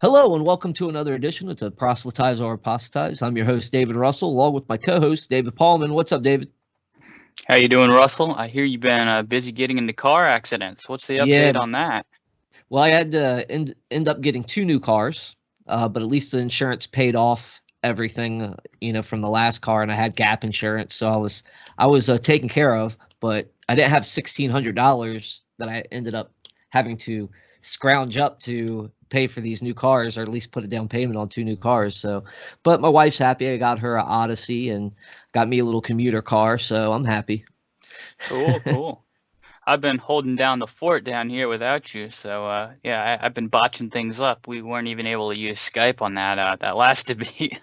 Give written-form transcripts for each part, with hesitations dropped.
Hello and welcome to another edition of the Proselytize or Apostatize. I'm your host, David Russell, along with my co-host, David Paulman. What's up, David? How you doing, Russell? I hear you've been busy getting into car accidents. What's the update on that? Well, I had to end up getting two new cars, but at least the insurance paid off everything, from the last car, and I had gap insurance, so I was taken care of. But I didn't have $1,600 that I ended up having to scrounge up to pay for these new cars, or at least put a down payment on two new cars. So, but my wife's happy. I got her an Odyssey and got me a little commuter car, so I'm happy. Cool. I've been holding down the fort down here without you, so I've been botching things up. We weren't even able to use Skype on that last debate.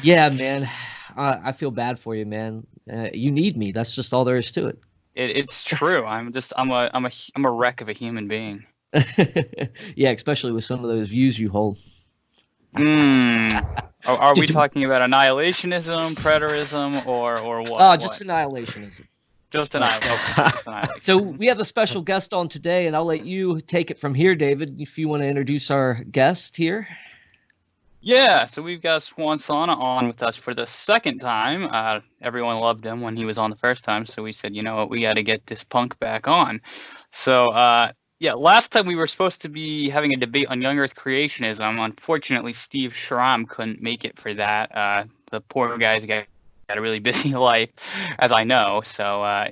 Yeah, man, I feel bad for you, man. You need me. That's just all there is to it. It's true. I'm a wreck of a human being. Yeah, especially with some of those views you hold. Are we talking about annihilationism, preterism, or what? Oh, just annihilationism. Just annihilation. So we have a special guest on today, and I'll let you take it from here, David, if you want to introduce our guest here. Yeah, so we've got Suan Sonna on with us for the second time. Everyone loved him when he was on the first time, so we said, you know what, we got to get this punk back on. So, last time we were supposed to be having a debate on young Earth creationism. Unfortunately, Steve Schramm couldn't make it for that. The poor guy's got a really busy life, as I know. So,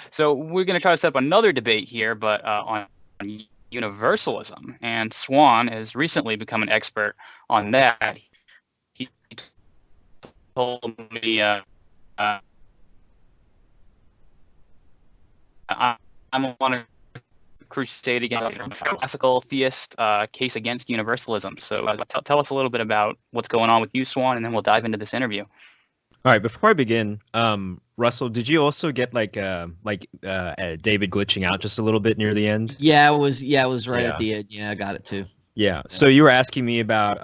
so we're going to try to set up another debate here, but on Universalism. And Suan has recently become an expert on that. He told me I'm on a crusade against a classical theist case against universalism. So tell us a little bit about what's going on with you, Suan, and then we'll dive into this interview. All right, before I begin, Russell, did you also get David glitching out just a little bit near the end? Yeah, it was right at the end. Yeah, I got it too. Yeah. So you were asking me about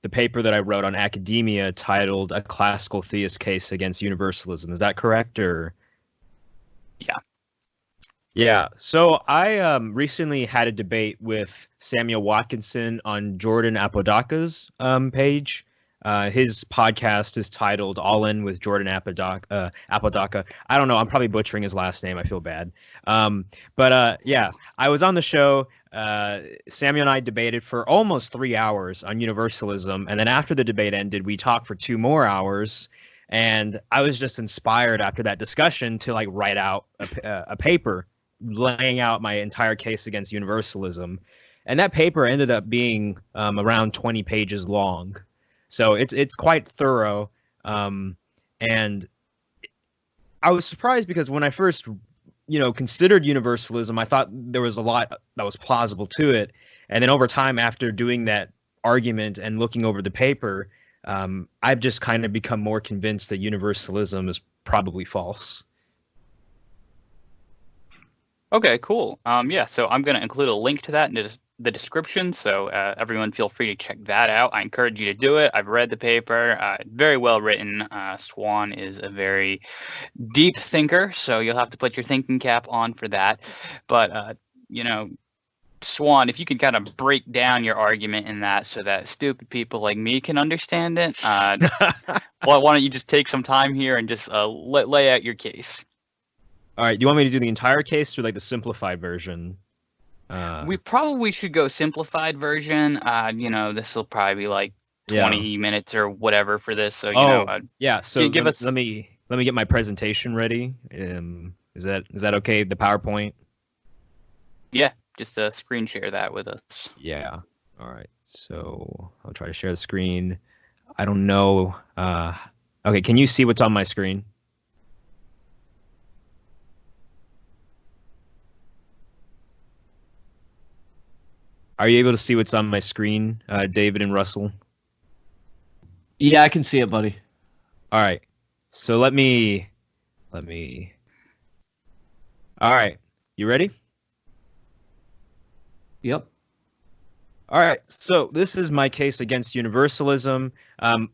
the paper that I wrote on academia titled "A Classical Theist Case Against Universalism." Is that correct, or? Yeah. Yeah. So I recently had a debate with Samuel Watkinson on Jordan Apodaca's page. His podcast is titled "All In with Jordan Apodaca." I don't know. I'm probably butchering his last name. I feel bad. But I was on the show. Samuel and I debated for almost 3 hours on universalism, and then after the debate ended, we talked for 2 more hours. And I was just inspired after that discussion to write out a paper laying out my entire case against universalism, and that paper ended up being around 20 pages long. So it's quite thorough, and I was surprised because when I first, considered universalism, I thought there was a lot that was plausible to it, and then over time, after doing that argument and looking over the paper, I've just kind of become more convinced that universalism is probably false. Okay, cool. So I'm going to include a link to that in the description, so everyone feel free to check that out. I encourage you to do it. I've read the paper. Very well written. Suan is a very deep thinker, so you'll have to put your thinking cap on for that. But, Suan, if you could kind of break down your argument in that so that stupid people like me can understand it, why don't you just take some time here and just lay out your case? All right. Do you want me to do the entire case or the simplified version? We probably should go simplified version. This will probably be 20 minutes or whatever for this. So So give us. Let me get my presentation ready. Is that okay? The PowerPoint. Yeah, just screen share that with us. Yeah. All right. So I'll try to share the screen. I don't know. Okay. Can you see what's on my screen? Are you able to see what's on my screen, David and Russell? Yeah, I can see it, buddy. All right. So let me. All right. You ready? Yep. All right. So this is my case against universalism.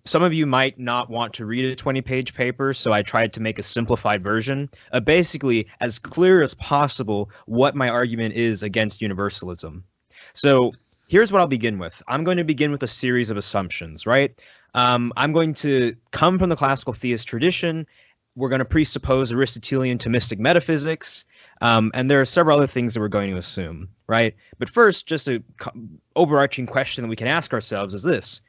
Some of you might not want to read a 20-page paper, so I tried to make a simplified version. Basically, as clear as possible what my argument is against universalism. So here's what I'll begin with. I'm going to begin with a series of assumptions, right? I'm going to come from the classical theist tradition. We're going to presuppose Aristotelian Thomistic metaphysics, and there are several other things that we're going to assume, right? But first, just an overarching question that we can ask ourselves is this.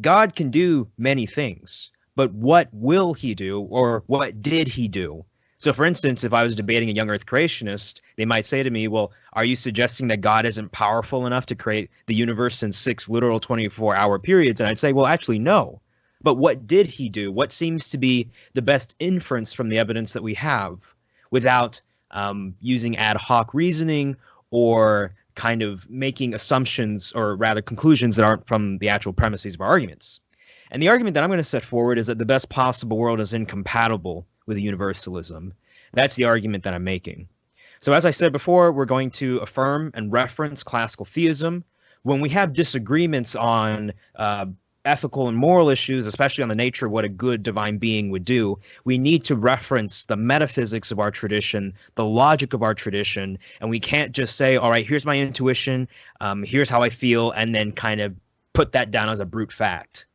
God can do many things, but what will he do, or what did he do? So, for instance, if I was debating a young earth creationist, they might say to me, well, are you suggesting that God isn't powerful enough to create the universe in 6 literal 24-hour periods? And I'd say, well, actually, no. But what did he do? What seems to be the best inference from the evidence that we have without using ad hoc reasoning or kind of making assumptions, or rather conclusions that aren't from the actual premises of our arguments? And the argument that I'm going to set forward is that the best possible world is incompatible with universalism. That's the argument that I'm making. So as I said before, we're going to affirm and reference classical theism. When we have disagreements on ethical and moral issues, especially on the nature of what a good divine being would do, we need to reference the metaphysics of our tradition, the logic of our tradition, and we can't just say, all right, here's my intuition, here's how I feel, and then kind of put that down as a brute fact.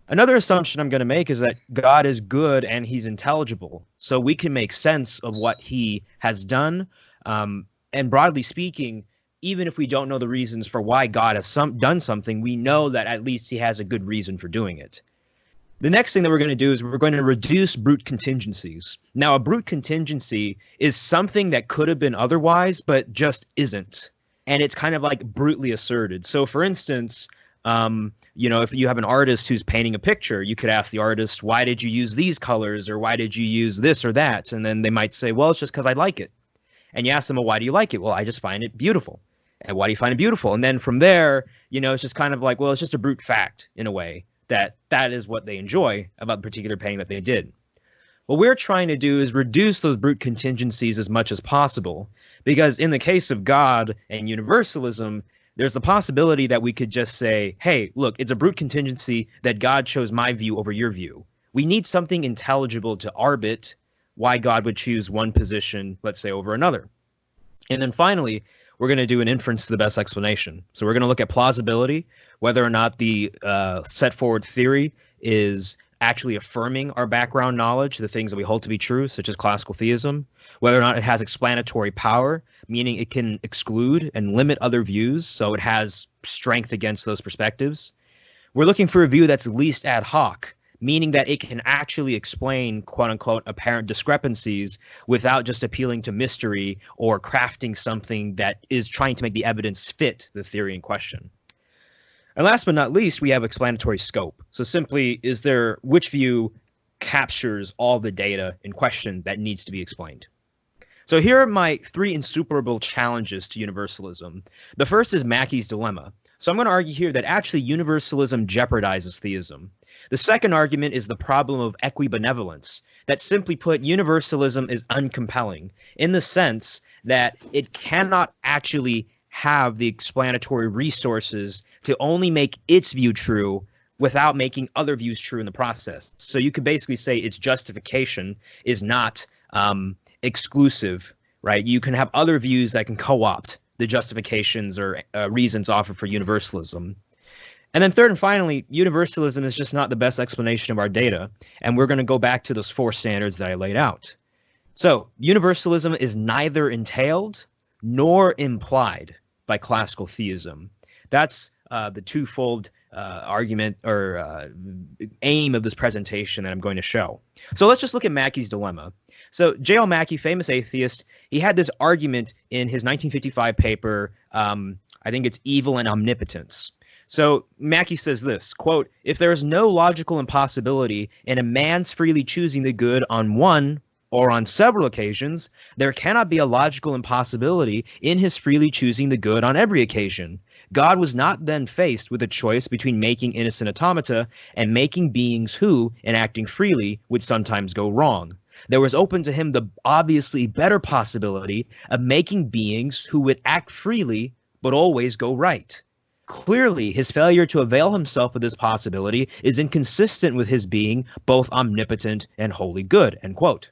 Another assumption I'm going to make is that God is good and he's intelligible. So we can make sense of what he has done. And broadly speaking, even if we don't know the reasons for why God has done something, we know that at least he has a good reason for doing it. The next thing that we're going to do is we're going to reduce brute contingencies. Now, a brute contingency is something that could have been otherwise, but just isn't. And it's kind of like brutally asserted. So, for instance, if you have an artist who's painting a picture, you could ask the artist, why did you use these colors, or why did you use this or that? And then they might say, well, it's just because I like it. And you ask them, well, why do you like it? Well, I just find it beautiful. And why do you find it beautiful? And then from there, it's just kind of like, well, it's just a brute fact in a way that is what they enjoy about the particular painting that they did. What we're trying to do is reduce those brute contingencies as much as possible, because in the case of God and universalism, there's the possibility that we could just say, hey, look, it's a brute contingency that God chose my view over your view. We need something intelligible to arbit why God would choose one position, let's say, over another. And then finally, we're going to do an inference to the best explanation. So we're going to look at plausibility, whether or not the set forward theory is actually affirming our background knowledge, the things that we hold to be true, such as classical theism, whether or not it has explanatory power, meaning it can exclude and limit other views, so it has strength against those perspectives. We're looking for a view that's least ad hoc, meaning that it can actually explain, quote-unquote, apparent discrepancies without just appealing to mystery or crafting something that is trying to make the evidence fit the theory in question. And last but not least, we have explanatory scope. So simply, which view captures all the data in question that needs to be explained? So here are my 3 insuperable challenges to universalism. The first is Mackey's dilemma. So I'm going to argue here that actually universalism jeopardizes theism. The second argument is the problem of equibenevolence. That simply put, universalism is uncompelling in the sense that it cannot actually have the explanatory resources to only make its view true without making other views true in the process. So you could basically say its justification is not exclusive, right? You can have other views that can co-opt the justifications or reasons offered for universalism. And then third and finally, universalism is just not the best explanation of our data. And we're going to go back to those 4 standards that I laid out. So universalism is neither entailed nor implied by classical theism. That's the twofold argument or aim of this presentation that I'm going to show. So let's just look at Mackey's dilemma. So J.L. Mackey, famous atheist, he had this argument in his 1955 paper, I think it's Evil and Omnipotence. So Mackey says this, quote, if there is no logical impossibility in a man's freely choosing the good on one or on several occasions, there cannot be a logical impossibility in his freely choosing the good on every occasion. God was not then faced with a choice between making innocent automata and making beings who, in acting freely, would sometimes go wrong. There was open to him the obviously better possibility of making beings who would act freely but always go right. Clearly, his failure to avail himself of this possibility is inconsistent with his being both omnipotent and wholly good, end quote.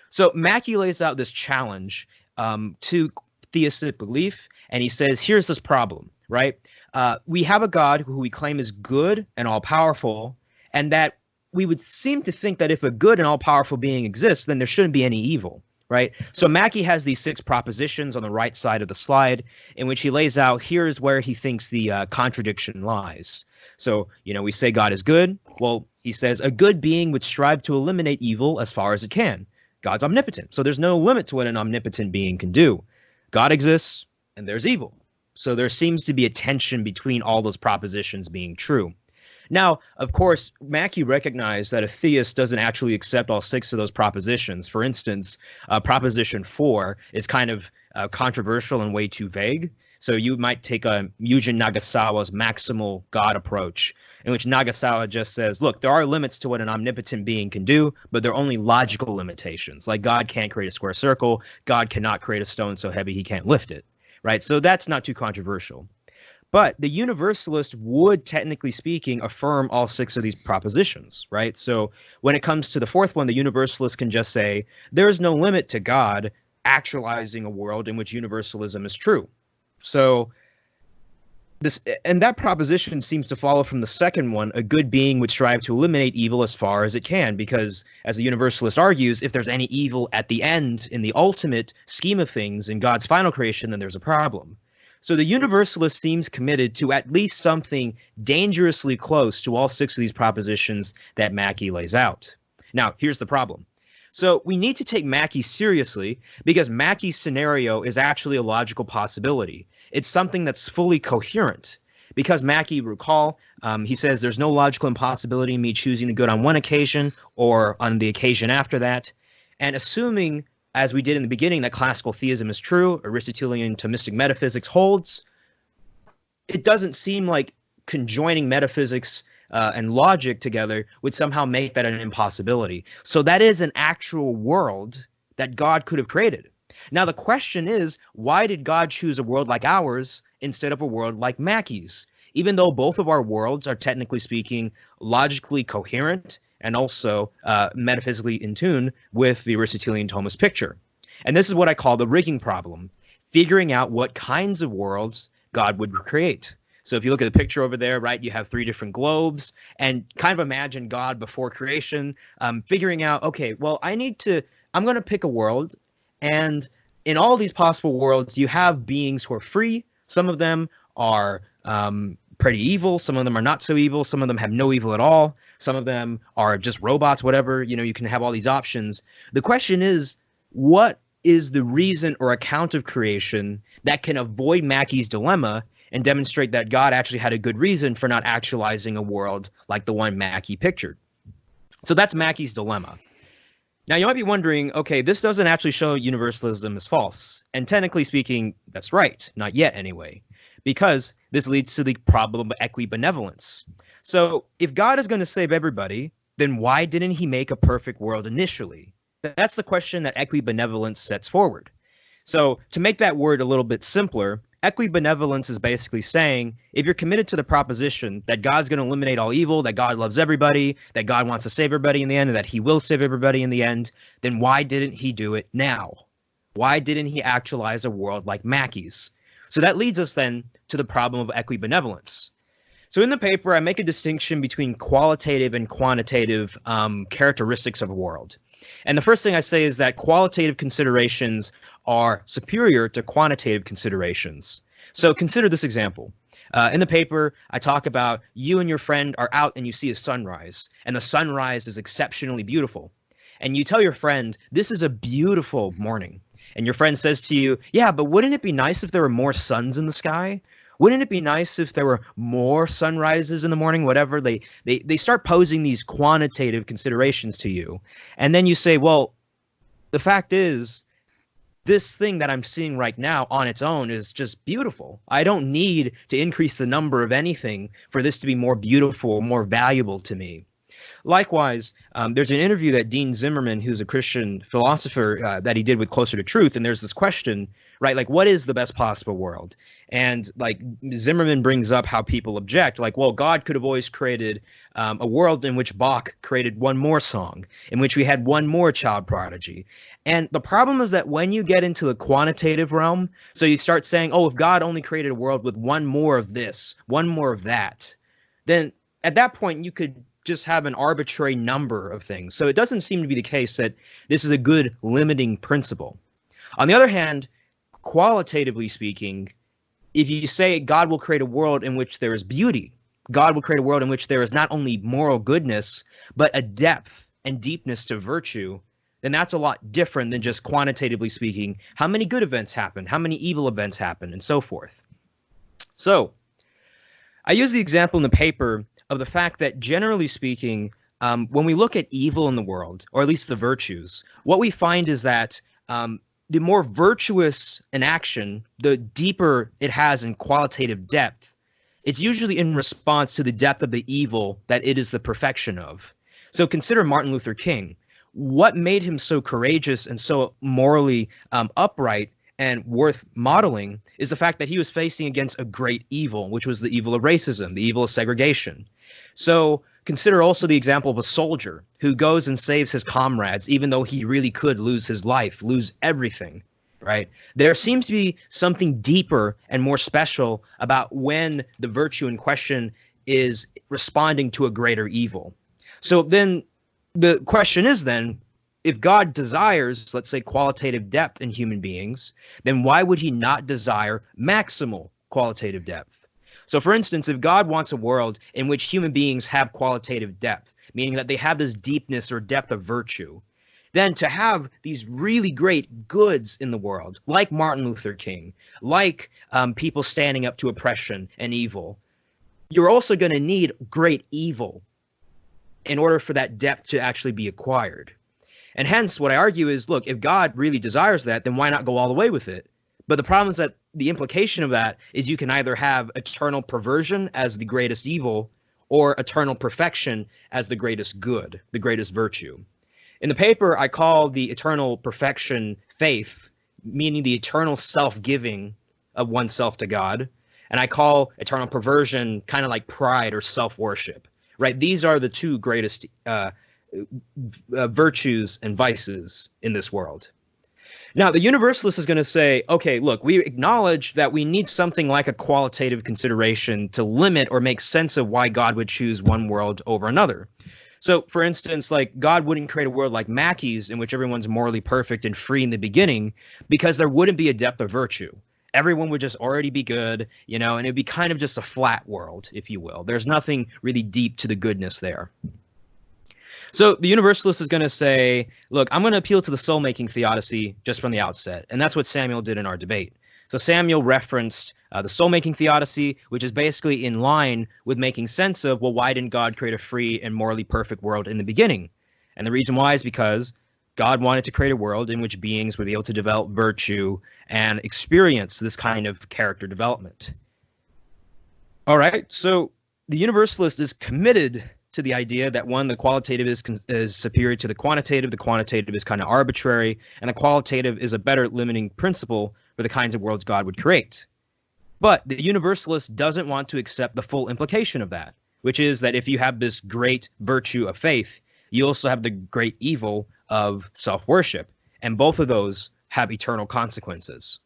So Mackey lays out this challenge to theistic belief, and he says, here's this problem, right? We have a God who we claim is good and all-powerful, and that we would seem to think that if a good and all-powerful being exists, then there shouldn't be any evil, right? So Mackey has these 6 propositions on the right side of the slide in which he lays out, here's where he thinks the contradiction lies. So, we say God is good. Well, he says a good being would strive to eliminate evil as far as it can. God's omnipotent. So there's no limit to what an omnipotent being can do. God exists and there's evil. So there seems to be a tension between all those propositions being true. Now, of course, Mackey recognized that a theist doesn't actually accept all 6 of those propositions. For instance, Proposition 4 is kind of controversial and way too vague. So you might take a Yujin Nagasawa's maximal God approach, in which Nagasawa just says, look, there are limits to what an omnipotent being can do, but they're only logical limitations. Like God can't create a square circle. God cannot create a stone so heavy he can't lift it, right? So that's not too controversial. But the universalist would, technically speaking, affirm all 6 of these propositions, right? So when it comes to the 4th one, the universalist can just say, there is no limit to God actualizing a world in which universalism is true. So that proposition seems to follow from the second one. A good being would strive to eliminate evil as far as it can, because as the universalist argues, if there's any evil at the end in the ultimate scheme of things in God's final creation, then there's a problem. So the universalist seems committed to at least something dangerously close to all 6 of these propositions that Mackey lays out. Now, here's the problem. So we need to take Mackey seriously because Mackey's scenario is actually a logical possibility. It's something that's fully coherent. Because Mackey, recall, he says there's no logical impossibility in me choosing the good on one occasion or on the occasion after that. And assuming, as we did in the beginning, that classical theism is true, Aristotelian Thomistic metaphysics holds, it doesn't seem like conjoining metaphysics and logic together would somehow make that an impossibility. So that is an actual world that God could have created. Now, the question is, why did God choose a world like ours instead of a world like Mackey's? Even though both of our worlds are, technically speaking, logically coherent and also metaphysically in tune with the Aristotelian Thomist picture. And this is what I call the rigging problem, figuring out what kinds of worlds God would create. So if you look at the picture over there, right, you have 3 different globes, and kind of imagine God before creation, figuring out, okay, well, I'm going to pick a world, and in all these possible worlds, you have beings who are free. Some of them are pretty evil. Some of them are not so evil. Some of them have no evil at all. Some of them are just robots, whatever. You can have all these options. The question is, what is the reason or account of creation that can avoid Mackey's dilemma and demonstrate that God actually had a good reason for not actualizing a world like the one Mackey pictured? So that's Mackey's dilemma. Now, you might be wondering, okay, this doesn't actually show universalism is false. And technically speaking, that's right. Not yet, anyway. Because this leads to the problem of equibenevolence. So if God is going to save everybody, then why didn't he make a perfect world initially? That's the question that equibenevolence sets forward. So to make that word a little bit simpler, equibenevolence is basically saying, if you're committed to the proposition that God's going to eliminate all evil, that God loves everybody, that God wants to save everybody in the end, and that he will save everybody in the end, then why didn't he do it now? Why didn't he actualize a world like Mackey's? So that leads us then to the problem of equibenevolence. So in the paper, I make a distinction between qualitative and quantitative characteristics of a world. And the first thing I say is that qualitative considerations are superior to quantitative considerations. So consider this example. In the paper, I talk about you and your friend are out and you see a sunrise, and the sunrise is exceptionally beautiful. And you tell your friend, this is a beautiful morning. And your friend says to you, yeah, but wouldn't it be nice if there were more suns in the sky? Wouldn't it be nice if there were more sunrises in the morning, whatever? They start posing these quantitative considerations to you. And then you say, well, the fact is, this thing that I'm seeing right now on its own is just beautiful. I don't need to increase the number of anything for this to be more beautiful, more valuable to me. likewise, there's an interview that Dean Zimmerman, who's a Christian philosopher, that he did with Closer to Truth, and there's this question, right? Like, what is the best possible world? And like Zimmerman brings up how people object, like, well, God could have always created a world in which Bach created one more song, in which we had one more child prodigy. And the problem is that when you get into the quantitative realm, so you start saying, oh, if God only created a world with one more of this, one more of that, then at that point you could just have an arbitrary number of things. So it doesn't seem to be the case that this is a good limiting principle. On the other hand, qualitatively speaking, if you say God will create a world in which there is beauty, God will create a world in which there is not only moral goodness, but a depth and deepness to virtue, then that's a lot different than just quantitatively speaking, how many good events happen, how many evil events happen, and so forth. So I use the example in the paper of the fact that, generally speaking, when we look at evil in the world, or at least the virtues, what we find is that the more virtuous an action, the deeper it has in qualitative depth, it's usually in response to the depth of the evil that it is the perfection of. So consider Martin Luther King. What made him so courageous and so morally upright and worth modeling is the fact that he was facing against a great evil, which was the evil of racism, the evil of segregation. So consider also the example of a soldier who goes and saves his comrades, even though he really could lose his life, lose everything, right? There seems to be something deeper and more special about when the virtue in question is responding to a greater evil. So then the question is then, if God desires, let's say, qualitative depth in human beings, then why would he not desire maximal qualitative depth? So, for instance, if God wants a world in which human beings have qualitative depth, meaning that they have this deepness or depth of virtue, then to have these really great goods in the world, like Martin Luther King, like people standing up to oppression and evil, you're also going to need great evil in order for that depth to actually be acquired. And hence, what I argue is, look, if God really desires that, then why not go all the way with it? But the problem is that the implication of that is you can either have eternal perversion as the greatest evil or eternal perfection as the greatest good, the greatest virtue. In the paper, I call the eternal perfection faith, meaning the eternal self-giving of oneself to God. And I call eternal perversion kind of like pride or self-worship, right? These are the two greatest virtues and vices in this world. Now, the Universalist is going to say, okay, look, we acknowledge that we need something like a qualitative consideration to limit or make sense of why God would choose one world over another. So, for instance, like God wouldn't create a world like Mackey's in which everyone's morally perfect and free in the beginning because there wouldn't be a depth of virtue. Everyone would just already be good, you know, and it'd be kind of just a flat world, if you will. There's nothing really deep to the goodness there. So the Universalist is going to say, look, I'm going to appeal to the soul-making theodicy just from the outset. And that's what Samuel did in our debate. So Samuel referenced the soul-making theodicy, which is basically in line with making sense of, well, why didn't God create a free and morally perfect world in the beginning? And the reason why is because God wanted to create a world in which beings would be able to develop virtue and experience this kind of character development. All right, so the Universalist is committed to the idea that, one, the qualitative is superior to the quantitative is kind of arbitrary, and the qualitative is a better limiting principle for the kinds of worlds God would create. But the Universalist doesn't want to accept the full implication of that, which is that if you have this great virtue of faith, you also have the great evil of self-worship, and both of those have eternal consequences.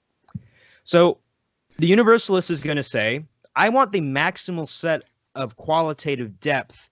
So the Universalist is going to say, I want the maximal set of qualitative depth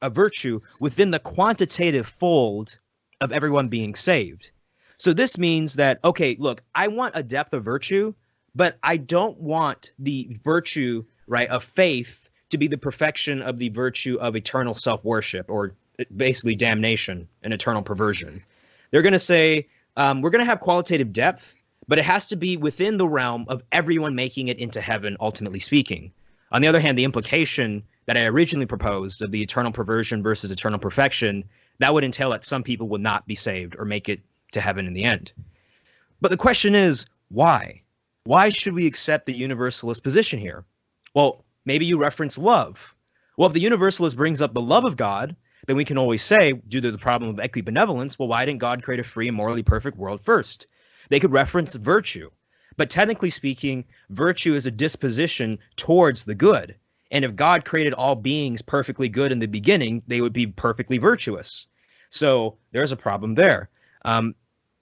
a virtue within the quantitative fold of everyone being saved. So this means that, okay, look, I want a depth of virtue, but I don't want the virtue, right, of faith to be the perfection of the virtue of eternal self-worship, or basically damnation and eternal perversion. They're going to say, we're going to have qualitative depth, but it has to be within the realm of everyone making it into heaven, ultimately speaking. On the other hand, the implication that I originally proposed of the eternal perversion versus eternal perfection, that would entail that some people will not be saved or make it to heaven in the end. But the question is, why? Why should we accept the Universalist position here? Well, maybe you reference love. Well, if the Universalist brings up the love of God, then we can always say, due to the problem of equibenevolence, well, why didn't God create a free and morally perfect world first? They could reference virtue. But technically speaking, virtue is a disposition towards the good. And if God created all beings perfectly good in the beginning, they would be perfectly virtuous. So there's a problem there.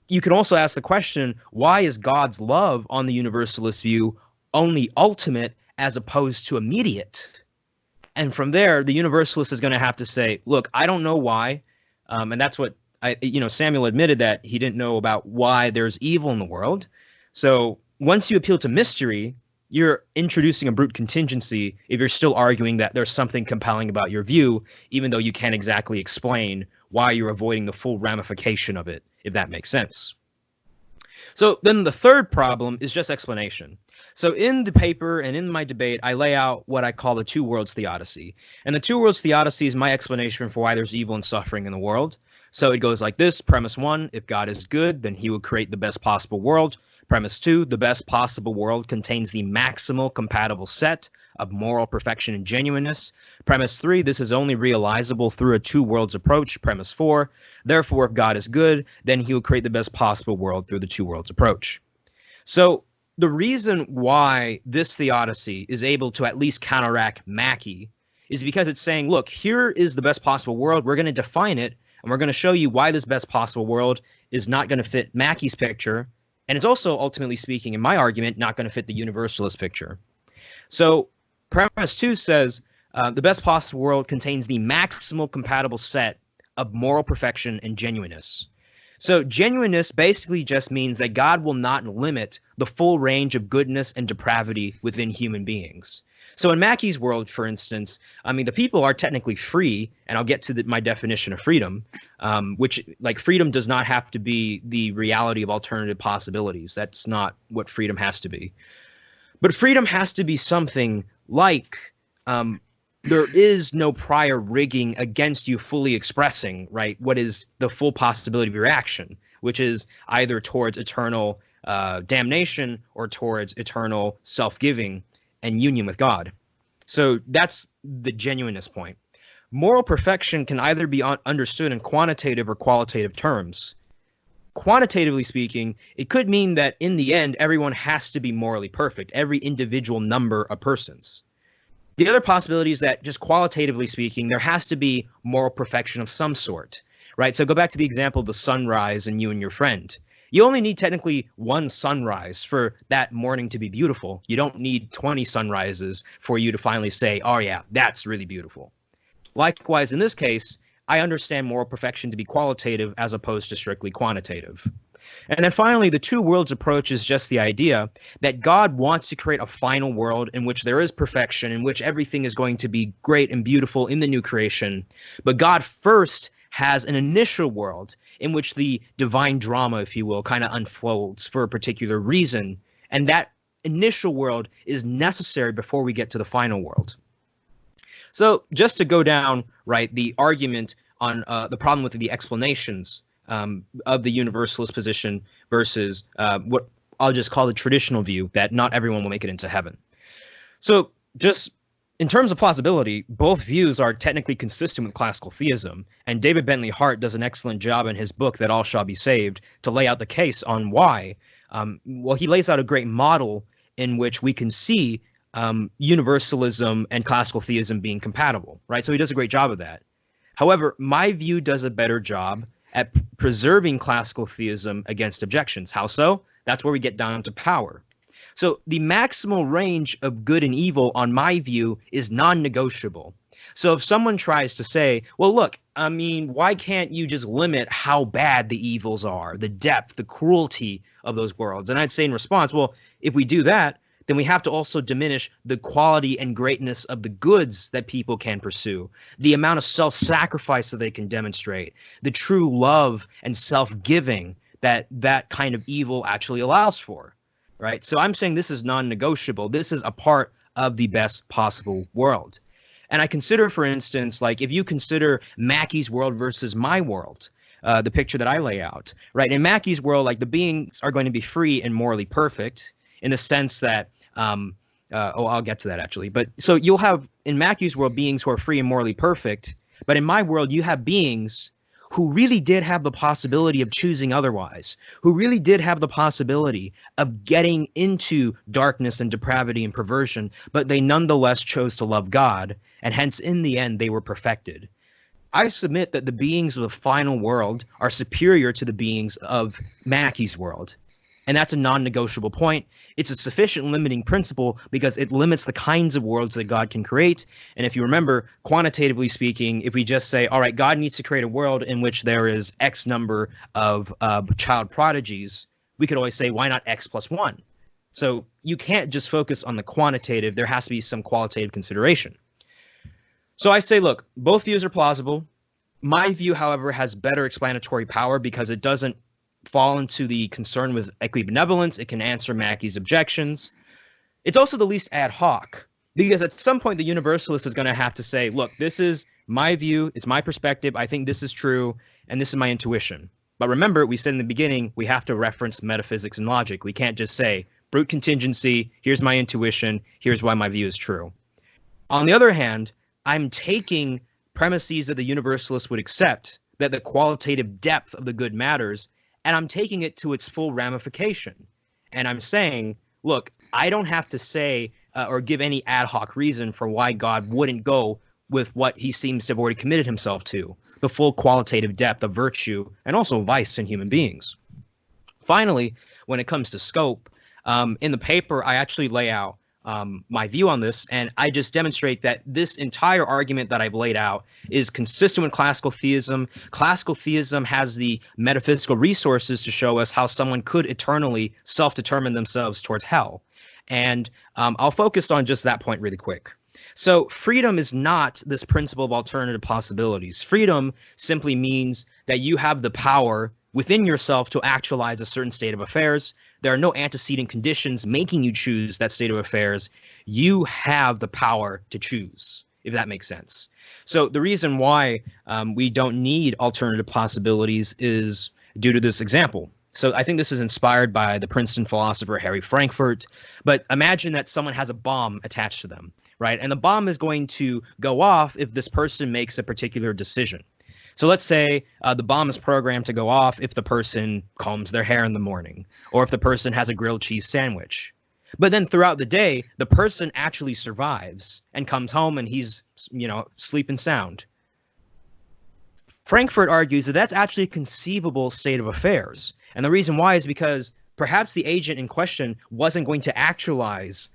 You can also ask the question, why is God's love on the universalist view only ultimate as opposed to immediate? And from there, the universalist is going to have to say, look, I don't know why. And that's what Samuel admitted, that he didn't know about why there's evil in the world. So once you appeal to mystery, you're introducing a brute contingency if you're still arguing that there's something compelling about your view, even though you can't exactly explain why you're avoiding the full ramification of it, if that makes sense. So then the third problem is just explanation. So in the paper and in my debate, I lay out what I call the two worlds theodicy. And the two worlds theodicy is my explanation for why there's evil and suffering in the world. So it goes like this. Premise 1, if God is good, then he will create the best possible world. Premise 2, the best possible world contains the maximal compatible set of moral perfection and genuineness. Premise 3, this is only realizable through a two worlds approach. Premise 4, therefore, if God is good, then he will create the best possible world through the two worlds approach. So the reason why this theodicy is able to at least counteract Mackey is because it's saying, look, here is the best possible world. We're going to define it, and we're going to show you why this best possible world is not going to fit Mackey's picture. And it's also, ultimately speaking, in my argument, not going to fit the universalist picture. So premise 2 says the best possible world contains the maximal compatible set of moral perfection and genuineness. So genuineness basically just means that God will not limit the full range of goodness and depravity within human beings. So in Mackey's world, for instance, I mean, the people are technically free, and I'll get to my definition of freedom, which, like, freedom does not have to be the reality of alternative possibilities. That's not what freedom has to be. But freedom has to be something like there is no prior rigging against you fully expressing, right, what is the full possibility of your action, which is either towards eternal damnation or towards eternal self-giving and union with God. So that's the genuineness point. Moral perfection can either be understood in quantitative or qualitative terms. Quantitatively speaking, it could mean that in the end, everyone has to be morally perfect, every individual number of persons. The other possibility is that, just qualitatively speaking, there has to be moral perfection of some sort, right? So go back to the example of the sunrise and you and your friend. You only need technically one sunrise for that morning to be beautiful. You don't need 20 sunrises for you to finally say, oh yeah, that's really beautiful. Likewise, in this case, I understand moral perfection to be qualitative as opposed to strictly quantitative. And then finally, the two worlds approach is just the idea that God wants to create a final world in which there is perfection, in which everything is going to be great and beautiful in the new creation. But God first has an initial world in which the divine drama, if you will, kind of unfolds for a particular reason. And that initial world is necessary before we get to the final world. So just to go down, right, the argument on the problem with the explanations of the universalist position versus what I'll just call the traditional view that not everyone will make it into heaven. So just in terms of plausibility, both views are technically consistent with classical theism, and David Bentley Hart does an excellent job in his book That All Shall Be Saved to lay out the case on why. Well, he lays out a great model in which we can see universalism and classical theism being compatible, right? So he does a great job of that. However, my view does a better job at preserving classical theism against objections. How so? That's where we get down to power. So the maximal range of good and evil, on my view, is non-negotiable. So if someone tries to say, well, look, I mean, why can't you just limit how bad the evils are, the depth, the cruelty of those worlds? And I'd say in response, well, if we do that, then we have to also diminish the quality and greatness of the goods that people can pursue, the amount of self-sacrifice that they can demonstrate, the true love and self-giving that that kind of evil actually allows for, right? So I'm saying this is non-negotiable. This is a part of the best possible world. And I consider, for instance, like if you consider Mackey's world versus my world, the picture that I lay out, right? In Mackey's world, like the beings are going to be free and morally perfect in the sense that, I'll get to that actually. But so you'll have in Mackey's world beings who are free and morally perfect, But in my world, you have beings who really did have the possibility of choosing otherwise, who really did have the possibility of getting into darkness and depravity and perversion, but they nonetheless chose to love God, and hence in the end they were perfected. I submit that the beings of the final world are superior to the beings of Mackey's world. And that's a non-negotiable point. It's a sufficient limiting principle because it limits the kinds of worlds that God can create. And if you remember, quantitatively speaking, if we just say, all right, God needs to create a world in which there is X number of child prodigies, we could always say, why not X plus 1? So you can't just focus on the quantitative. There has to be some qualitative consideration. So I say, look, both views are plausible. My view, however, has better explanatory power because it doesn't fall into the concern with equibenevolence. It can answer Mackey's objections. It's also the least ad hoc because at some point the universalist is going to have to say, look, this is my view. It's my perspective. I think this is true. And this is my intuition. But remember, we said in the beginning, we have to reference metaphysics and logic. We can't just say brute contingency. Here's my intuition. Here's why my view is true. On the other hand, I'm taking premises that the universalist would accept, that the qualitative depth of the good matters, and I'm taking it to its full ramification. And I'm saying, look, I don't have to say or give any ad hoc reason for why God wouldn't go with what he seems to have already committed himself to, the full qualitative depth of virtue and also vice in human beings. Finally, when it comes to scope, in the paper, I actually lay out my view on this, and I just demonstrate that this entire argument that I've laid out is consistent with classical theism. Classical theism has the metaphysical resources to show us how someone could eternally self-determine themselves towards hell. And I'll focus on just that point really quick. So freedom is not this principle of alternative possibilities. Freedom simply means that you have the power within yourself to actualize a certain state of affairs. There are no antecedent conditions making you choose that state of affairs. You have the power to choose, if that makes sense. So the reason why we don't need alternative possibilities is due to this example. So I think this is inspired by the Princeton philosopher Harry Frankfurt. But imagine that someone has a bomb attached to them, right? And the bomb is going to go off if this person makes a particular decision. So let's say the bomb is programmed to go off if the person combs their hair in the morning, or if the person has a grilled cheese sandwich. But then throughout the day, the person actually survives and comes home and he's, sleeping sound. Frankfurt argues that that's actually a conceivable state of affairs. And the reason why is because perhaps the agent in question wasn't going to actualize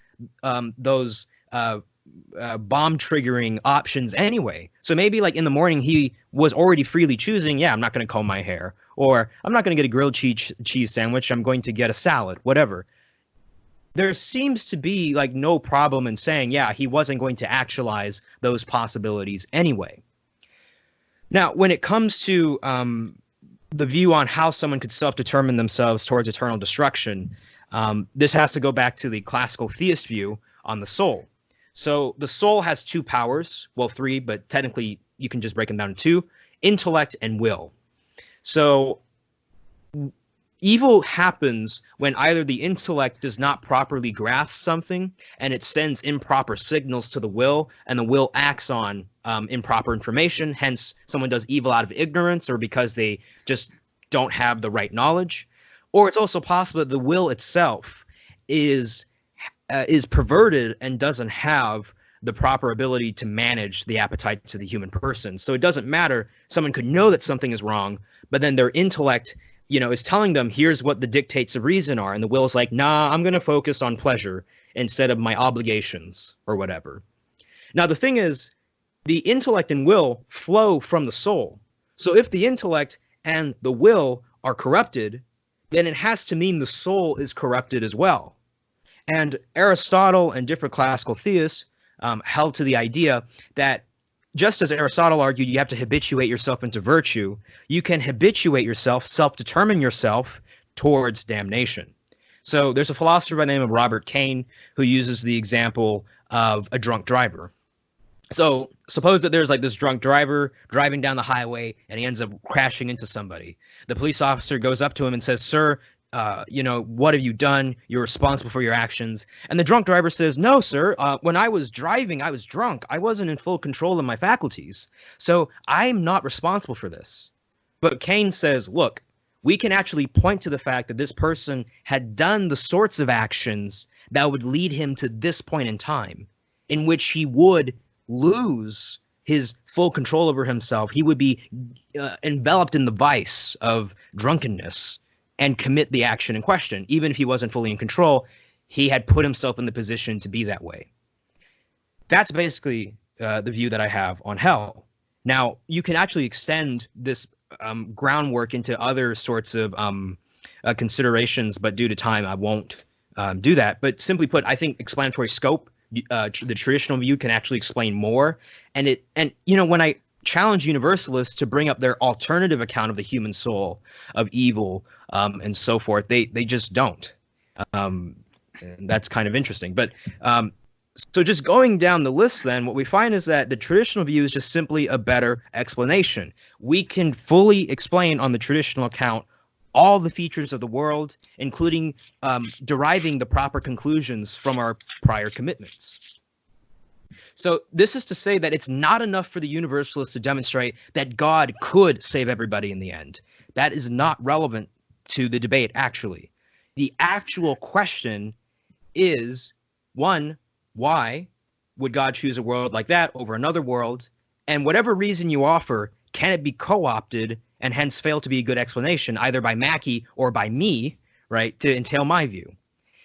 those bomb triggering options anyway. So maybe like in the morning he was already freely choosing, I'm not going to comb my hair, or I'm not going to get a grilled cheese sandwich, I'm going to get a salad, whatever. There seems to be like no problem in saying, he wasn't going to actualize those possibilities anyway. Now, when it comes to the view on how someone could self-determine themselves towards eternal destruction, this has to go back to the classical theist view on the soul. So the soul has two powers, well, three, but technically you can just break them down to two: intellect and will. So evil happens when either the intellect does not properly grasp something and it sends improper signals to the will, and the will acts on improper information. Hence, someone does evil out of ignorance or because they just don't have the right knowledge. Or it's also possible that the will itself is perverted and doesn't have the proper ability to manage the appetites of the human person. So it doesn't matter. Someone could know that something is wrong, but then their intellect, is telling them, here's what the dictates of reason are. And the will is like, nah, I'm going to focus on pleasure instead of my obligations or whatever. Now, the thing is, the intellect and will flow from the soul. So if the intellect and the will are corrupted, then it has to mean the soul is corrupted as well. And Aristotle and different classical theists held to the idea that just as Aristotle argued you have to habituate yourself into virtue, you can habituate yourself, self-determine yourself towards damnation. So there's a philosopher by the name of Robert Cain who uses the example of a drunk driver. So suppose that there's like this drunk driver driving down the highway and he ends up crashing into somebody. The police officer goes up to him and says, "Sir, what have you done? You're responsible for your actions. And the drunk driver says, no, sir, when I was driving, I was drunk. I wasn't in full control of my faculties. So I'm not responsible for this. But Cain says, look, we can actually point to the fact that this person had done the sorts of actions that would lead him to this point in time, in which he would lose his full control over himself. He would be enveloped in the vice of drunkenness and commit the action in question. Even if he wasn't fully in control, he had put himself in the position to be that way. That's basically the view that I have on hell. Now, you can actually extend this groundwork into other sorts of considerations, but due to time, I won't do that. But simply put, I think explanatory scope, the traditional view, can actually explain more. And when I challenge universalists to bring up their alternative account of the human soul, of evil, and so forth, they just don't. And that's kind of interesting. But so just going down the list, then, what we find is that the traditional view is just simply a better explanation. We can fully explain on the traditional account all the features of the world, including deriving the proper conclusions from our prior commitments. So this is to say that it's not enough for the universalists to demonstrate that God could save everybody in the end. That is not relevant to the debate, actually. The actual question is, one, why would God choose a world like that over another world? And whatever reason you offer, can it be co-opted and hence fail to be a good explanation, either by Mackey or by me, right, to entail my view?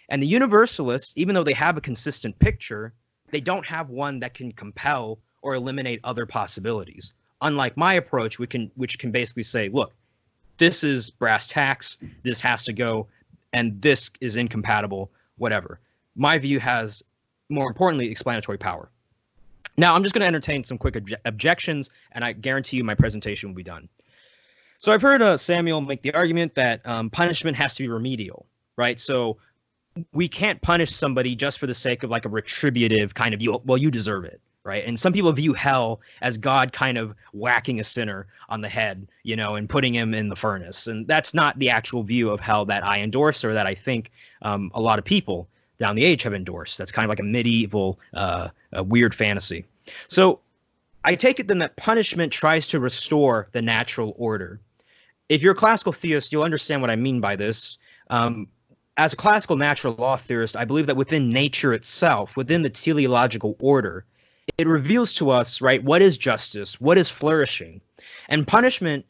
And the universalists, even though they have a consistent picture, they don't have one that can compel or eliminate other possibilities. Unlike my approach, which can basically say, look, this is brass tacks, this has to go, and this is incompatible, whatever. My view has, more importantly, explanatory power. Now, I'm just going to entertain some quick objections, and I guarantee you my presentation will be done. So I've heard Samuel make the argument that punishment has to be remedial, right? So we can't punish somebody just for the sake of like a retributive kind of, you deserve it, right? And some people view hell as God kind of whacking a sinner on the head, and putting him in the furnace. And that's not the actual view of hell that I endorse, or that I think a lot of people down the age have endorsed. That's kind of like a medieval, weird fantasy. So I take it then that punishment tries to restore the natural order. If you're a classical theist, you'll understand what I mean by this. As a classical natural law theorist, I believe that within nature itself, within the teleological order, it reveals to us, right, what is justice, what is flourishing. And punishment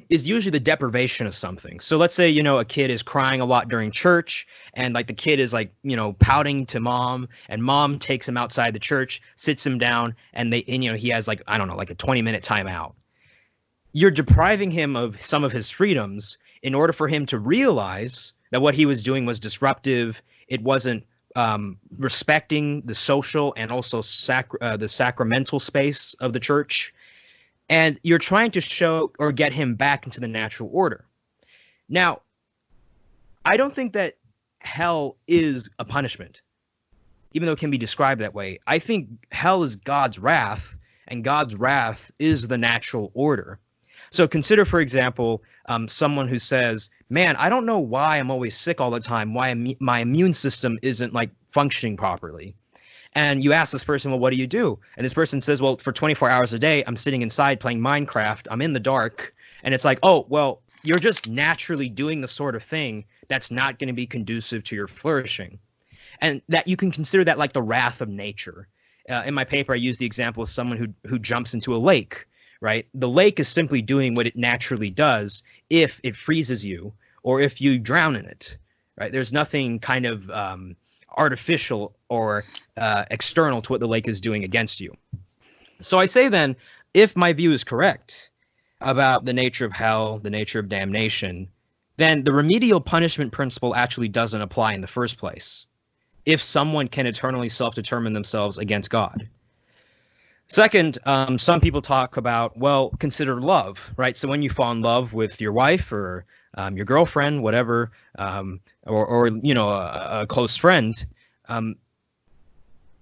is usually the deprivation of something. So let's say, a kid is crying a lot during church, and like the kid is like, pouting to mom, and mom takes him outside the church, sits him down, and he has like, I don't know, like a 20-minute timeout. You're depriving him of some of his freedoms in order for him to realize that what he was doing was disruptive. It wasn't respecting the social and also the sacramental space of the church. And you're trying to show or get him back into the natural order. Now, I don't think that hell is a punishment, even though it can be described that way. I think hell is God's wrath, and God's wrath is the natural order. So consider, for example, someone who says, man, I don't know why I'm always sick all the time, why my immune system isn't like functioning properly. And you ask this person, well, what do you do? And this person says, well, for 24 hours a day, I'm sitting inside playing Minecraft. I'm in the dark. And it's like, oh, well, you're just naturally doing the sort of thing that's not going to be conducive to your flourishing. And that you can consider that like the wrath of nature. In my paper, I use the example of someone who jumps into a lake, right? The lake is simply doing what it naturally does if it freezes you or if you drown in it, right? There's nothing kind of artificial or external to what the lake is doing against you. So I say then, if my view is correct about the nature of hell, the nature of damnation, then the remedial punishment principle actually doesn't apply in the first place, if someone can eternally self-determine themselves against God. Second, some people talk about, well, consider love, right? So when you fall in love with your wife or your girlfriend, whatever, or a close friend,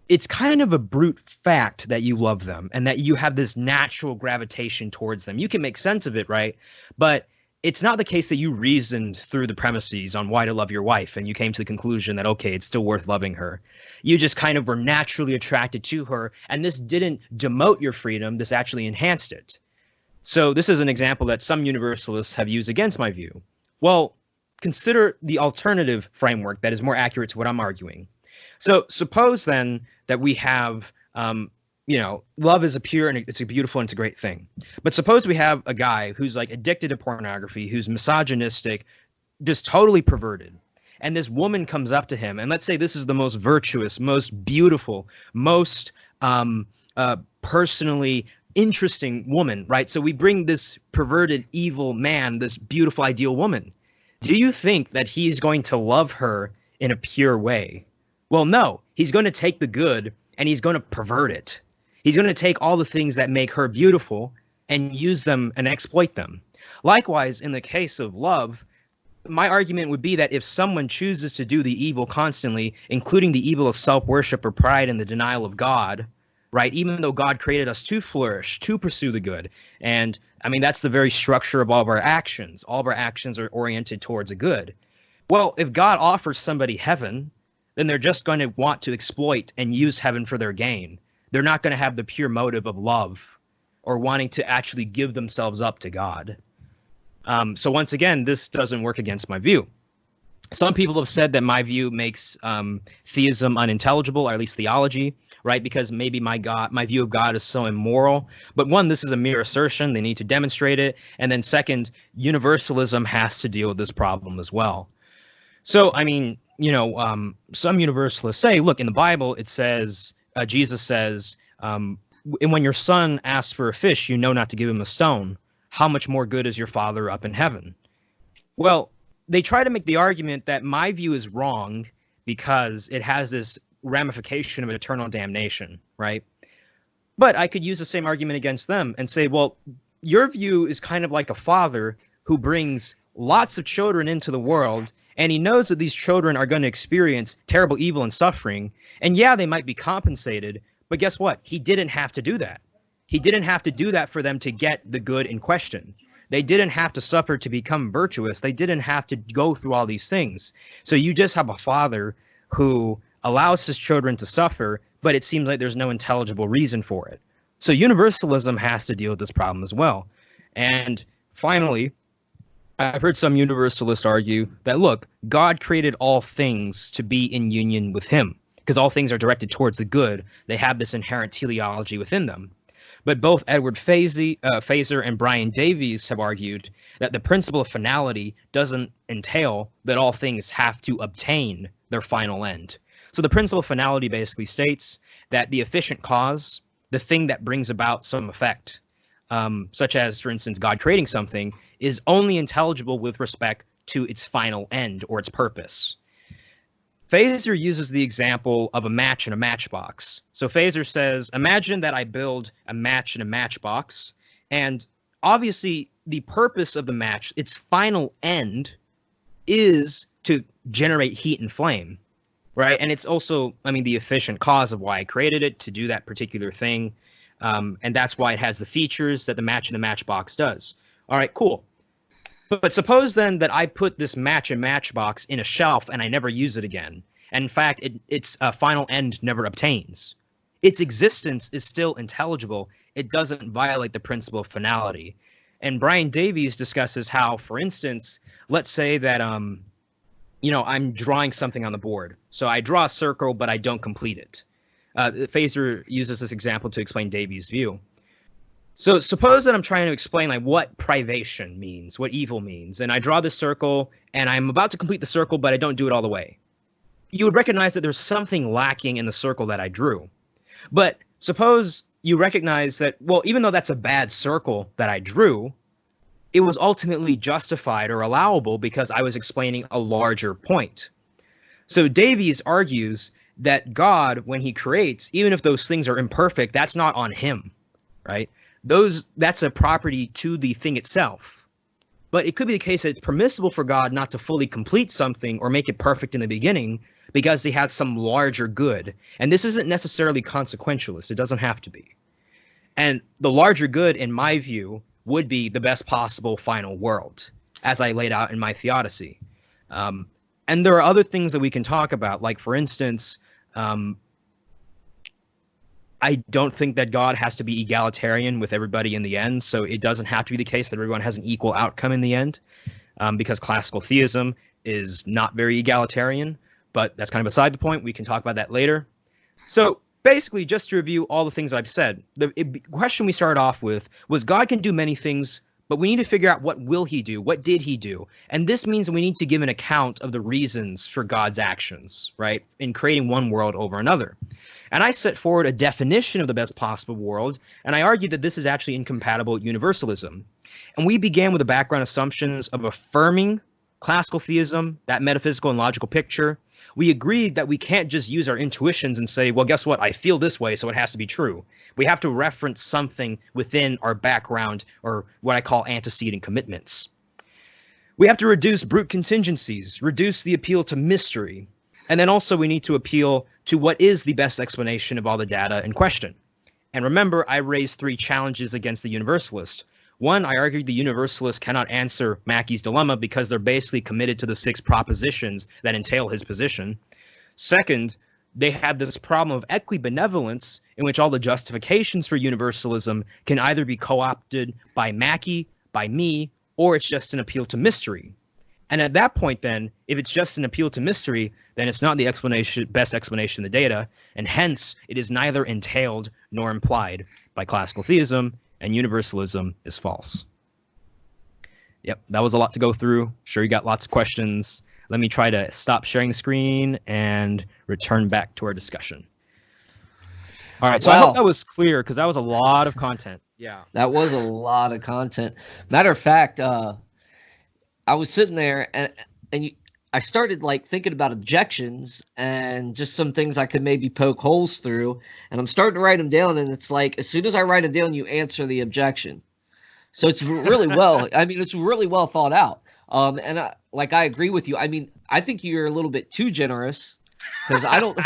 it's kind of a brute fact that you love them and that you have this natural gravitation towards them. You can make sense of it, right? But it's not the case that you reasoned through the premises on why to love your wife and you came to the conclusion that, okay, it's still worth loving her. You just kind of were naturally attracted to her, and this didn't demote your freedom. This actually enhanced it. So this is an example that some universalists have used against my view. Well, consider the alternative framework that is more accurate to what I'm arguing. So suppose then that we have, love is a pure and it's a beautiful and it's a great thing. But suppose we have a guy who's like addicted to pornography, who's misogynistic, just totally perverted. And this woman comes up to him, and let's say this is the most virtuous, most beautiful, most personally interesting woman, right? So we bring this perverted, evil man, this beautiful, ideal woman. Do you think that he's going to love her in a pure way? Well, no. He's going to take the good and he's going to pervert it. He's going to take all the things that make her beautiful and use them and exploit them. Likewise, in the case of love, my argument would be that if someone chooses to do the evil constantly, including the evil of self-worship or pride and the denial of God, right? Even though God created us to flourish, to pursue the good. And I mean, that's the very structure of all of our actions. All of our actions are oriented towards a good. Well, if God offers somebody heaven, then they're just going to want to exploit and use heaven for their gain. They're not going to have the pure motive of love or wanting to actually give themselves up to God. So once again, this doesn't work against my view. Some people have said that my view makes theism unintelligible, or at least theology, right? Because maybe my view of God is so immoral. But one, this is a mere assertion. They need to demonstrate it. And then second, universalism has to deal with this problem as well. So, I mean, some universalists say, look, in the Bible, it says, Jesus says, and when your son asks for a fish, you know not to give him a stone. How much more good is your Father up in heaven? Well, they try to make the argument that my view is wrong because it has this ramification of eternal damnation, right? But I could use the same argument against them and say, well, your view is kind of like a father who brings lots of children into the world, and he knows that these children are going to experience terrible evil and suffering. And yeah, they might be compensated, but guess what? He didn't have to do that. He didn't have to do that for them to get the good in question. They didn't have to suffer to become virtuous. They didn't have to go through all these things. So you just have a father who allows his children to suffer, but it seems like there's no intelligible reason for it. So universalism has to deal with this problem as well. And finally, I've heard some universalists argue that, look, God created all things to be in union with him because all things are directed towards the good. They have this inherent teleology within them. But both Edward Fazer and Brian Davies have argued that the principle of finality doesn't entail that all things have to obtain their final end. So the principle of finality basically states that the efficient cause, the thing that brings about some effect, such as, for instance, God creating something, is only intelligible with respect to its final end or its purpose. Fazer uses the example of a match in a matchbox. So Fazer says, imagine that I build a match in a matchbox, and obviously the purpose of the match, its final end, is to generate heat and flame, right? And it's also, the efficient cause of why I created it, to do that particular thing. And that's why it has the features that the match in the matchbox does. All right, cool. But suppose then that I put this match in matchbox in a shelf and I never use it again. And in fact, its final end never obtains. Its existence is still intelligible. It doesn't violate the principle of finality. And Brian Davies discusses how, for instance, let's say that, I'm drawing something on the board. So I draw a circle, but I don't complete it. Fazer uses this example to explain Davies' view. So suppose that I'm trying to explain what privation means, what evil means, and I draw this circle, and I'm about to complete the circle, but I don't do it all the way. You would recognize that there's something lacking in the circle that I drew. But suppose you recognize that, well, even though that's a bad circle that I drew, it was ultimately justified or allowable because I was explaining a larger point. So Davies argues that God, when he creates, even if those things are imperfect, that's not on him, right? That's a property to the thing itself. But it could be the case that it's permissible for God not to fully complete something or make it perfect in the beginning because he has some larger good. And this isn't necessarily consequentialist. It doesn't have to be. And the larger good, in my view, would be the best possible final world. as I laid out in my theodicy. And there are other things that we can talk about, like, for instance, I don't think that God has to be egalitarian with everybody in the end, so it doesn't have to be the case that everyone has an equal outcome in the end, because classical theism is not very egalitarian, but that's kind of beside the point. We can talk about that later. So basically, just to review all the things that I've said, the question we started off with was God can do many things, but we need to figure out what will he do? What did he do? And this means that we need to give an account of the reasons for God's actions, right, in creating one world over another. And I set forward a definition of the best possible world, and I argued that this is actually incompatible with universalism. And we began with the background assumptions of affirming classical theism, that metaphysical and logical picture. We agreed that we can't just use our intuitions and say, well, guess what? I feel this way, so it has to be true. We have to reference something within our background, or what I call antecedent commitments. We have to reduce brute contingencies, reduce the appeal to mystery, and then also we need to appeal to what is the best explanation of all the data in question. And remember, I raised 3 challenges against the universalist. One, I argued the universalist cannot answer Mackey's dilemma because they're basically committed to the 6 propositions that entail his position. Second, they have this problem of equibenevolence in which all the justifications for universalism can either be co-opted by Mackey, by me, or it's just an appeal to mystery. And at that point, then, if it's just an appeal to mystery, then it's not the best explanation of the data, and hence it is neither entailed nor implied by classical theism, and universalism is false. Yep, that was a lot to go through. Sure, you got lots of questions. Let me try to stop sharing the screen and return back to our discussion. All right, so I hope that was clear, because that was a lot of content. Yeah. That was a lot of content. Matter of fact, I was sitting there and I started like thinking about objections and just some things I could maybe poke holes through. And I'm starting to write them down. And it's like, as soon as I write them down, you answer the objection. So it's really it's really well thought out. And I agree with you. I mean, I think you're a little bit too generous, because I don't,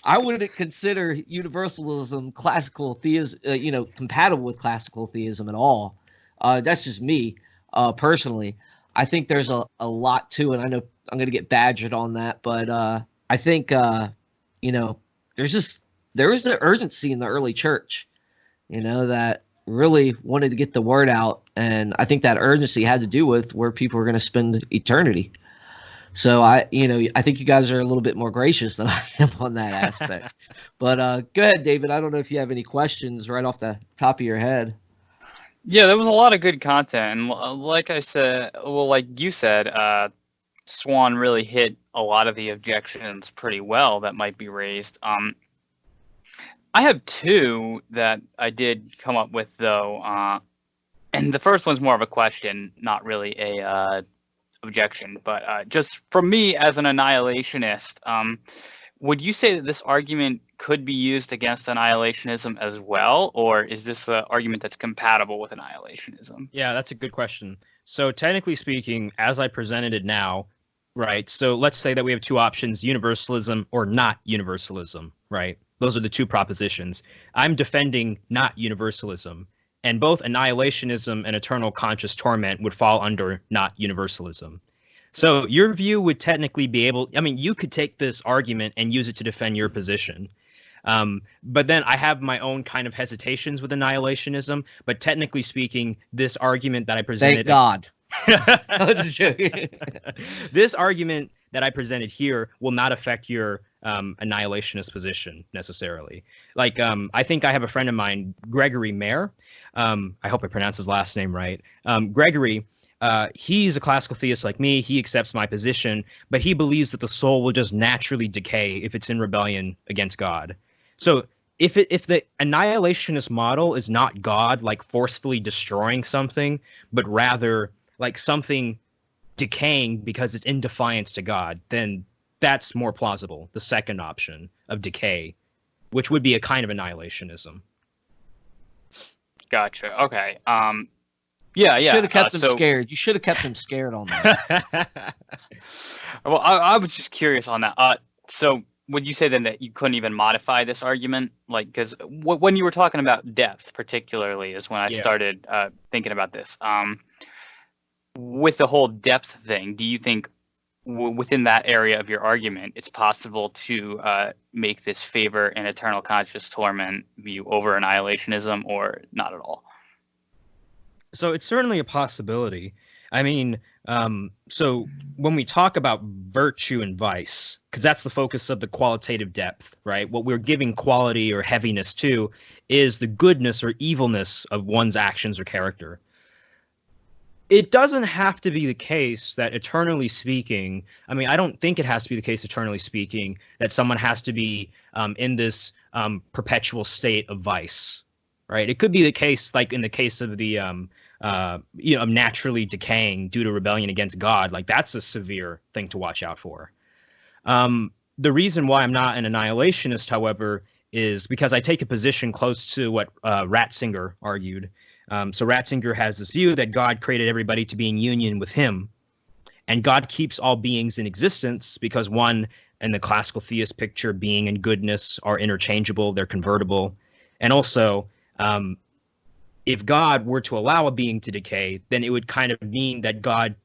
I wouldn't consider universalism classical theism, compatible with classical theism at all. That's just me. Personally, I think there's a lot to it. I know I'm going to get badgered on that, but I think, there is the urgency in the early church, that really wanted to get the word out. And I think that urgency had to do with where people were going to spend eternity. So I think you guys are a little bit more gracious than I am on that aspect. But go ahead, David. I don't know if you have any questions right off the top of your head. Yeah, there was a lot of good content, and like I said, like you said, Swan really hit a lot of the objections pretty well that might be raised. I have 2 that I did come up with, though, and the first one's more of a question, not really a objection, but just from me as an annihilationist, would you say that this argument could be used against annihilationism as well, or is this an argument that's compatible with annihilationism? Yeah, that's a good question. So technically speaking, as I presented it now, right, so let's say that we have 2 options, universalism or not universalism, right? Those are the 2 propositions. I'm defending not universalism, and both annihilationism and eternal conscious torment would fall under not universalism. So your view would technically be you could take this argument and use it to defend your position. But then I have my own kind of hesitations with annihilationism. But technically speaking, this argument that I presented... Thank God. I was just joking. This argument that I presented here will not affect your annihilationist position necessarily. Like, I think I have a friend of mine, Gregory Mayer. I hope I pronounced his last name right. Gregory... he's a classical theist like me. He accepts my position, but he believes that the soul will just naturally decay if it's in rebellion against God. So if the annihilationist model is not God like forcefully destroying something, but rather like something decaying because it's in defiance to God, then that's more plausible. The second option of decay, which would be a kind of annihilationism. Gotcha. Okay. Yeah. Should have kept them scared. You should have kept them scared on that. Well, I was just curious on that. So would you say then that you couldn't even modify this argument? Like, because when you were talking about depth, particularly, is when I started thinking about this. with the whole depth thing, do you think within that area of your argument, it's possible to make this favor an eternal conscious torment view over annihilationism, or not at all? So it's certainly a possibility. I mean, so when we talk about virtue and vice, because that's the focus of the qualitative depth, right? What we're giving quality or heaviness to is the goodness or evilness of one's actions or character. It doesn't have to be the case that, eternally speaking, I mean, I don't think it has to be the case, eternally speaking, that someone has to be in this perpetual state of vice, right? It could be the case, like in the case of the, naturally decaying due to rebellion against God. Like, that's a severe thing to watch out for. The reason why I'm not an annihilationist, however, is because I take a position close to what Ratzinger argued. So Ratzinger has this view that God created everybody to be in union with him, and God keeps all beings in existence because, one, in the classical theist picture, being and goodness are interchangeable, they're convertible. And also, if God were to allow a being to decay, then it would kind of mean that God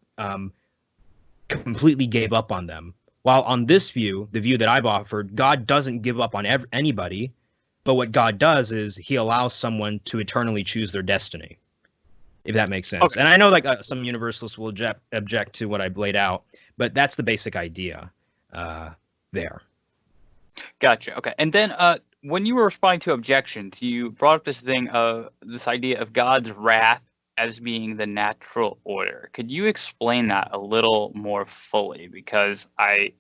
completely gave up on them. While on this view, the view that I've offered, God doesn't give up on anybody. But what God does is he allows someone to eternally choose their destiny, if that makes sense. Okay. And I know like some universalists will object to what I've laid out, but that's the basic idea there. Gotcha. Okay. And then when you were responding to objections, you brought up this idea of God's wrath as being the natural order. Could you explain that a little more fully? Because I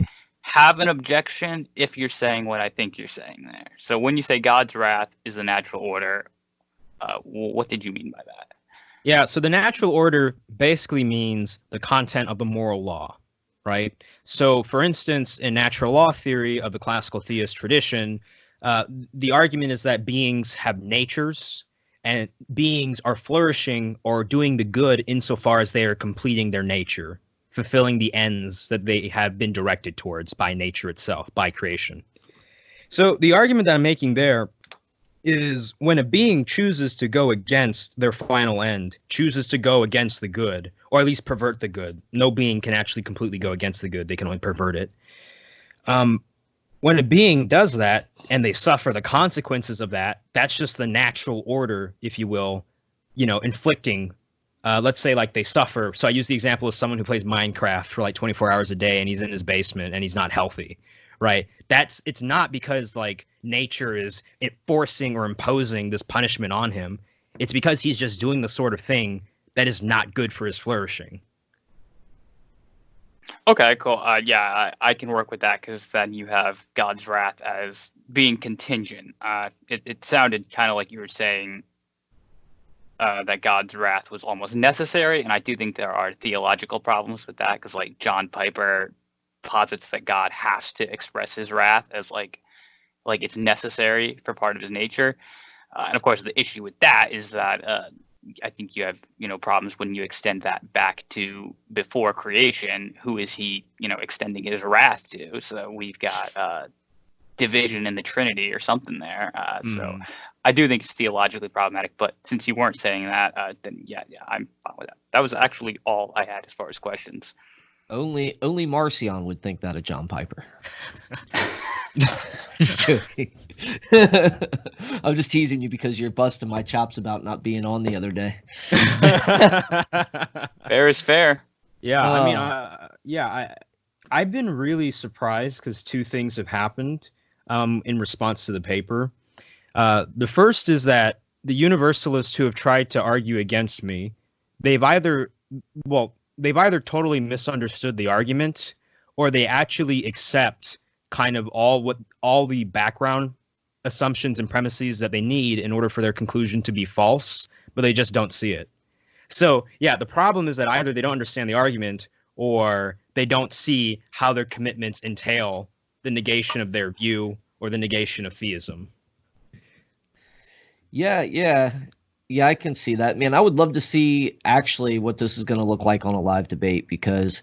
have an objection if you're saying what I think you're saying there. So when you say God's wrath is the natural order, what did you mean by that? Yeah, so the natural order basically means the content of the moral law, right? So for instance, in natural law theory of the classical theist tradition, the argument is that beings have natures, and beings are flourishing or doing the good insofar as they are completing their nature, fulfilling the ends that they have been directed towards by nature itself, by creation. So the argument that I'm making there is when a being chooses to go against their final end, chooses to go against the good, or at least pervert the good. No being can actually completely go against the good. They can only pervert it. When a being does that and they suffer the consequences of that, that's just the natural order, if you will, inflicting let's say like they suffer. So I use the example of someone who plays Minecraft for like 24 hours a day and he's in his basement and he's not healthy, right? It's not because like nature is forcing or imposing this punishment on him. It's because he's just doing the sort of thing that is not good for his flourishing. Okay, cool. Yeah, I can work with that because then you have God's wrath as being contingent. It sounded kind of like you were saying that God's wrath was almost necessary, and I do think there are theological problems with that, because like John Piper posits that God has to express his wrath as like it's necessary for part of his nature, and of course the issue with that is that I think you have problems when you extend that back to before creation. Who is he extending his wrath to? So we've got division in the Trinity or something there. So I do think it's theologically problematic, but since you weren't saying that, then yeah, I'm fine with that. That was actually all I had as far as questions. Only Marcion would think that of John Piper. Just joking. I'm just teasing you because you're busting my chops about not being on the other day. Fair is fair. Yeah, I've been really surprised because two things have happened in response to the paper. The first is that the universalists who have tried to argue against me, they've either totally misunderstood the argument, or they actually accept kind of all the background assumptions and premises that they need in order for their conclusion to be false, but they just don't see it. So yeah, the problem is that either they don't understand the argument, or they don't see how their commitments entail the negation of their view or the negation of theism. Yeah, I can see that. Man, I would love to see actually what this is going to look like on a live debate, because,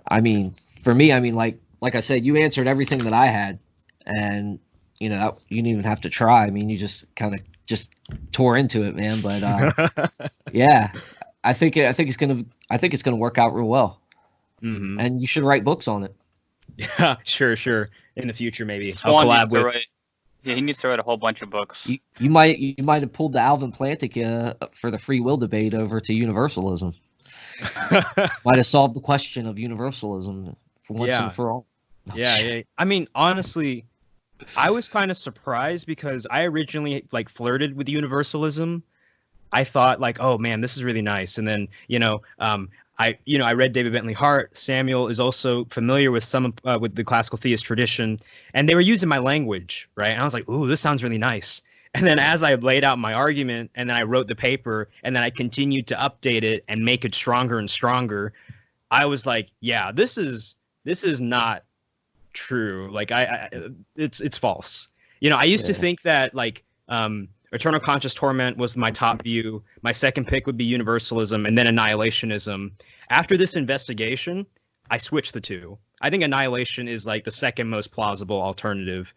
I mean, for me, I mean, like I said, you answered everything that I had, and you didn't even have to try. I mean, you just kind of just tore into it, man. But yeah, I think it's gonna work out real well, and you should write books on it. Yeah, sure. In the future, maybe Swan I'll needs collab to with. write. Yeah, he needs to write a whole bunch of books. You might have pulled the Alvin Plantic for the free will debate over to Universalism. Might have solved the question of Universalism for once and for all. Yeah. I mean, honestly, I was kind of surprised because I originally like flirted with Universalism. I thought like, oh man, this is really nice. And then, I read David Bentley Hart. Samuel is also familiar with some with the classical theist tradition, and they were using my language, right? And I was like, ooh, this sounds really nice. And then as I laid out my argument, and then I wrote the paper, and then I continued to update it and make it stronger and stronger, I was like, yeah, this is not true. Like it's false. I used to think that like eternal conscious torment was my top view. My second pick would be universalism, and then annihilationism. After this investigation, I switched the two. I think annihilation is like the second most plausible alternative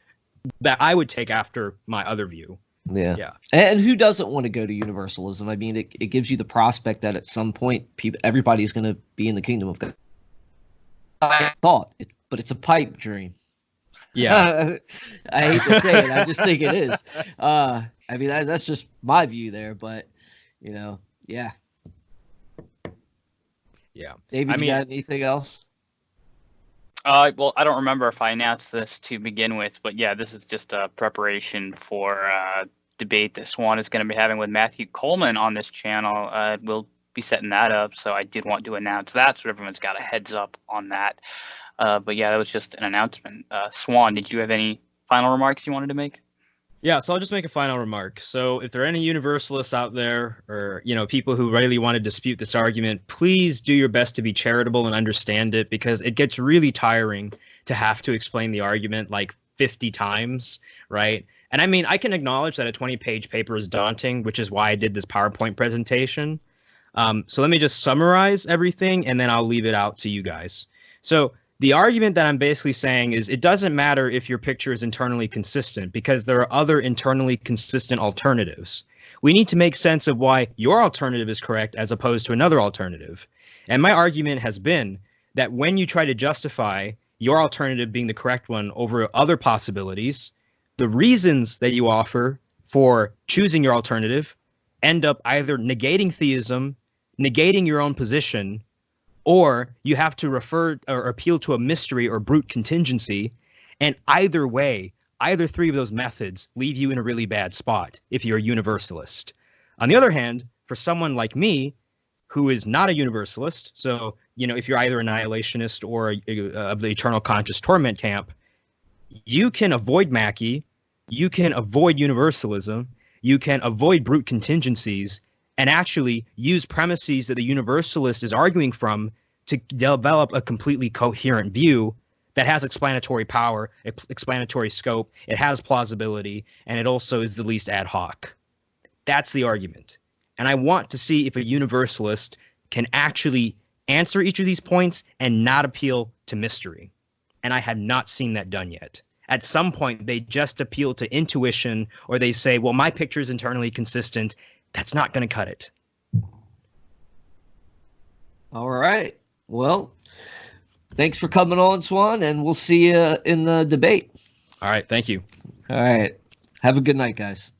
that I would take after my other view. Yeah. And who doesn't want to go to universalism? I mean, it gives you the prospect that at some point everybody's going to be in the kingdom of God. I thought, but it's a pipe dream. Yeah. I hate to say it. I just think it is. I mean, that's just my view there, but yeah. Yeah. David, you got anything else? Well, I don't remember if I announced this to begin with, but yeah, this is just a preparation for debate that Swan is going to be having with Matthew Coleman on this channel. We'll be setting that up, so I did want to announce that so everyone's got a heads up on that. But yeah, that was just an announcement. Swan, did you have any final remarks you wanted to make? Yeah, so I'll just make a final remark. So if there are any universalists out there or, people who really want to dispute this argument, please do your best to be charitable and understand it, because it gets really tiring to have to explain the argument like 50 times, right? And I mean, I can acknowledge that a 20-page paper is daunting, which is why I did this PowerPoint presentation. So let me just summarize everything, and then I'll leave it out to you guys. So the argument that I'm basically saying is it doesn't matter if your picture is internally consistent, because there are other internally consistent alternatives. We need to make sense of why your alternative is correct as opposed to another alternative. And my argument has been that when you try to justify your alternative being the correct one over other possibilities, the reasons that you offer for choosing your alternative end up either negating theism, negating your own position, or you have to refer or appeal to a mystery or brute contingency. And either way, either three of those methods leave you in a really bad spot if you're a universalist. On the other hand, for someone like me, who is not a universalist, so, if you're either an annihilationist or of the eternal conscious torment camp, you can avoid Mackie, you can avoid universalism, you can avoid brute contingencies, and actually use premises that the universalist is arguing from to develop a completely coherent view that has explanatory power, explanatory scope, it has plausibility, and it also is the least ad hoc. That's the argument. And I want to see if a universalist can actually answer each of these points and not appeal to mystery. And I have not seen that done yet. At some point, they just appeal to intuition, or they say, well, my picture is internally consistent. That's not going to cut it. All right. Well, thanks for coming on, Swan, and we'll see you in the debate. All right. Thank you. All right. Have a good night, guys.